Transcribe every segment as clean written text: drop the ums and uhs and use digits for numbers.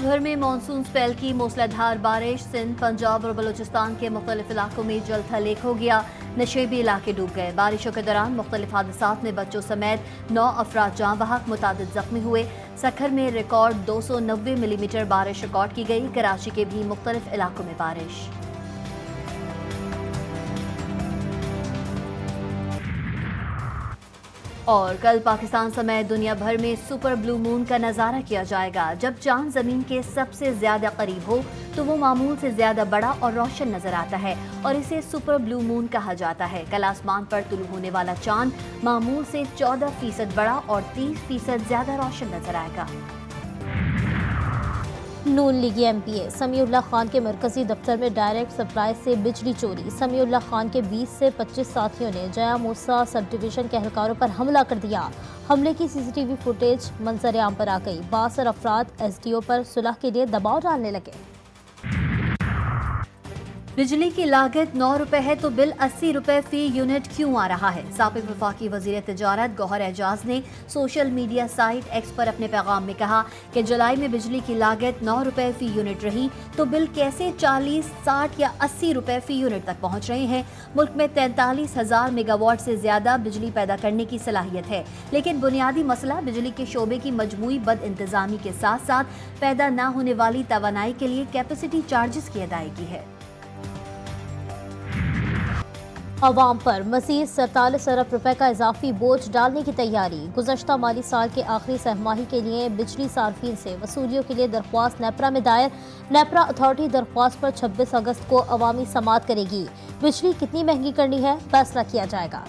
भर में monsoon spell की मूसलाधार बारिश। सिंध, पंजाब और बलूचिस्तान के मुख्तलिफ इलाकों में जल थल एक हो गया। नशेबी इलाके डूब गए। बारिशों के दौरान मुख्तलिफ हादसात में बच्चों समेत 9 अफराद जाँ बहक, मुतादिद जख्मी हुए। सखर में रिकॉर्ड 290 मिलीमीटर बारिश रिकॉर्ड की गई। कराची के भी मुख्तलिफ इलाकों में बारिश। और कल पाकिस्तान समेत दुनिया भर में सुपर ब्लू मून का नज़ारा किया जाएगा। जब चांद ज़मीन के सबसे ज़्यादा करीब हो तो वो मामूल से ज़्यादा बड़ा और रोशन नज़र आता है और इसे सुपर ब्लू मून कहा जाता है। कल आसमान पर तुलू होने वाला चांद मामूल से 14% बड़ा और 30% ज़्यादा रोशन नज़र आएगा। नून लीगी एमपीए समीउल्लाह खान के मरकजी दफ्तर में डायरेक्ट सप्लाई से बिजली चोरी। समीउल्लाह खान के 20 से 25 साथियों ने जया मूसा सब डिवीजन के एहलकारों पर हमला कर दिया। हमले की सीसीटीवी फुटेज मंजर आम पर आ गई। 62 अफराद एसडीओ पर सुलह के लिए दबाव डालने लगे। बिजली की लागत 9 रुपए है तो बिल 80 रुपए फी यूनिट क्यों आ रहा है? साबिक वफाकी वजीर तिजारत गौहर एजाज ने सोशल मीडिया साइट एक्स पर अपने पैगाम में कहा कि जुलाई में बिजली की लागत 9 रुपए फी यूनिट रही तो बिल कैसे 40, 60 या 80 रुपए फी यूनिट तक पहुंच रहे हैं। मुल्क में 43,000 मेगावाट से ज्यादा बिजली पैदा करने की सलाहियत है, लेकिन बुनियादी मसला बिजली के शोबे की मजमूई बद इंतजामी के साथ साथ पैदा न होने वाली तवानाई के लिए कैपेसिटी चार्जेस की अदायगी है। अवाम पर मज़ीद 47 अरब रुपए का इजाफी बोझ डालने की तैयारी। गुज़श्ता माली साल के आखिरी सहमाही के लिए बिजली सार्फिन से वसूलियों के लिए दरख्वास्त नेपरा में दायर। नेपरा अथॉरिटी दरख्वास्त पर 26 अगस्त को अवामी समाअत करेगी। बिजली कितनी महंगी करनी है फैसला किया जाएगा।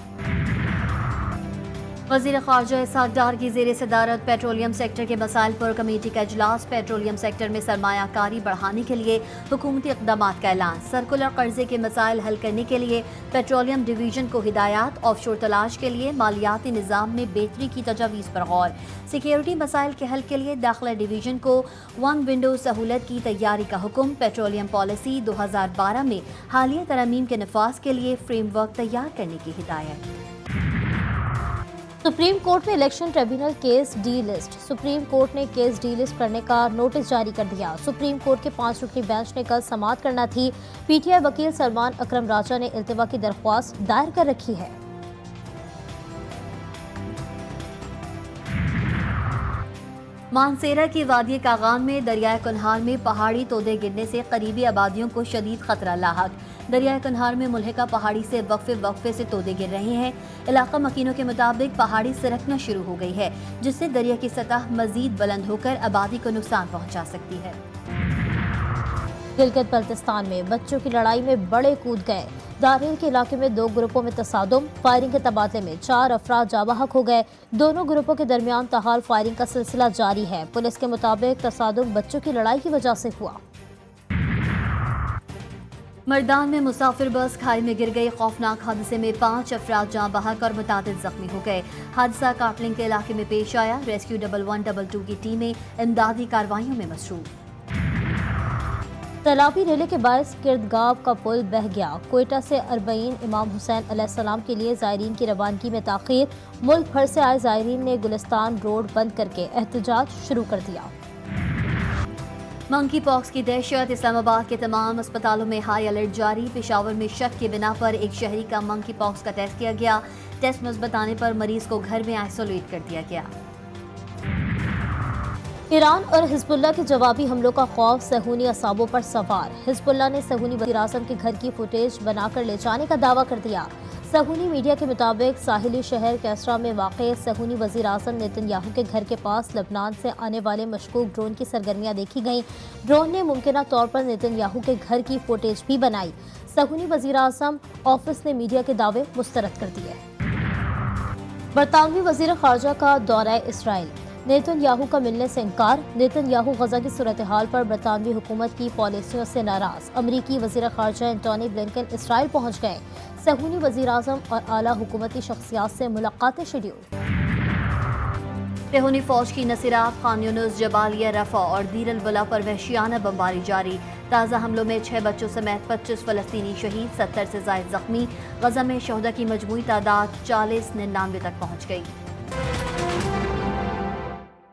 वज़ीर ख़ारजा इसहाक़ डार की ज़ेर सदारत पेट्रोलियम सेक्टर के मसाइल पर कमेटी का इजलास। पेट्रोलियम सेक्टर में सरमायाकारी बढ़ाने के लिए हुकूमती इक़दामात का ऐलान। सर्कुलर कर्जे के मसाइल हल करने के लिए पेट्रोलियम डिवीजन को हिदायत। ऑफशोर तलाश के लिए मालियाती निज़ाम में बेहतरी की तजावीज़ पर गौर। सिक्योरिटी मसाइल के हल के लिए दाखिला डिवीजन को 1 विंडो सहूलत की तैयारी का हुक्म। पेट्रोलियम पॉलिसी 2012 में हालिया तरमीम के नफाज के लिए फ्रेमवर्क तैयार करने की हिदायत। सुप्रीम कोर्ट में election tribunal case D list. Supreme court ने केस डी लिस्ट करने का नोटिस जारी कर दिया। सुप्रीम कोर्ट के 5 रुकनी बेंच ने कल समाअत करना थी। पीटीआई वकील सलमान अकरम राजा ने इल्तिवा की दरख्वास्त दायर कर रखी है। मानसेरा की वादी कागान में दरियाए कुन्हार में पहाड़ी तोदे गिरने से करीबी आबादियों को शदीद खतरा लाहक। दरियाए कुन्हार में मुल्हिका पहाड़ी से वक्फे से तोदे गिर रहे हैं। इलाका मकीनों के मुताबिक पहाड़ी सरकना शुरू हो गई है, जिससे दरिया की सतह मजीद बुलंद होकर आबादी को नुकसान पहुंचा सकती है। गिलगित बल्तिस्तान में बच्चों की लड़ाई में बड़े कूद गए। दारेल के इलाके में 2 ग्रुपों में तसादुम। फायरिंग के तबादले में 4 अफराद जाँ बहक हो गए। दोनों ग्रुपों के दरमियान ताहाल फायरिंग का सिलसिला जारी है। पुलिस के मुताबिक तसादुम बच्चों की लड़ाई की वजह से हुआ। मर्दान में मुसाफिर बस खाई में गिर गई। खौफनाक हादसे में 5 अफराद जाँ बहक और मुतादिद जख्मी हो गए। हादसा काटलिंग के इलाके में पेश आया। रेस्क्यू 1122 की टीमें इमदादी कार्रवाइयों में मसरूफ। सैलाबी रेले के बायस किरदगाव का पुल बह गया। कोयटा से 40 इमाम हुसैन अलैहिस्सलाम के लिए ज़ायरीन की रवानगी में ताख़ीर। मुल्क भर से आए ज़ायरीन ने गुलिस्तान रोड बंद करके एहतजाज शुरू कर दिया। मंकी पॉक्स की दहशत। इस्लामाबाद के तमाम अस्पतालों में हाई अलर्ट जारी। पेशावर में शक के बिना पर एक शहरी का मंकी पॉक्स का टेस्ट किया गया। टेस्ट मुस्बत आने पर मरीज को घर में आइसोलेट कर दिया गया। ईरान और हिजबुल्लाह के जवाबी हमलों का खौफ सहूनी असाबों पर सवार। हिजबुल्लाह ने सहूनी वज़ीर आज़म के घर की फुटेज बनाकर ले जाने का दावा कर दिया। सहूनी मीडिया के मुताबिक साहिली शहर कैसरा में वाक़े सहूनी वज़ीर आज़म नेतन्याहू के घर के पास लबनान से आने वाले मशकूक ड्रोन की सरगर्मियाँ देखी गईं। ड्रोन ने मुमकिना तौर पर नेतन्याहू के घर की फुटेज भी बनाई। सहूनी वज़ीर आज़म ऑफिस ने मीडिया के दावे मुस्तरद कर दिए। बरतानवी वज़ीर ख़ारजा का दौरा इसराइल। नेतन्याहू का मिलने से इनकार। नेतन्याहू गजा की सूरत हाल पर बरतानवी हुकूमत की पॉलिसियों से नाराज। अमरीकी वज़ीर ख़ारजा एंटोनी ब्लिंकन इसराइल पहुँच गए। सहूनी वज़ीर आज़म और आला हुकूमती शख्सियात से मुलाकातें शेड्यूल। सहूनी फौज की नसीरात, खान यूनुस, जबालिया, रफा और दीर अल बला पर वहशियाना बमबारी जारी। ताज़ा हमलों में 6 बच्चों समेत 25 फ़लस्तीनी शहीद, 70 से ज़ायद जख्मी। गजा में शहदा की मजमूई तादाद 40-99 तक पहुँच गई।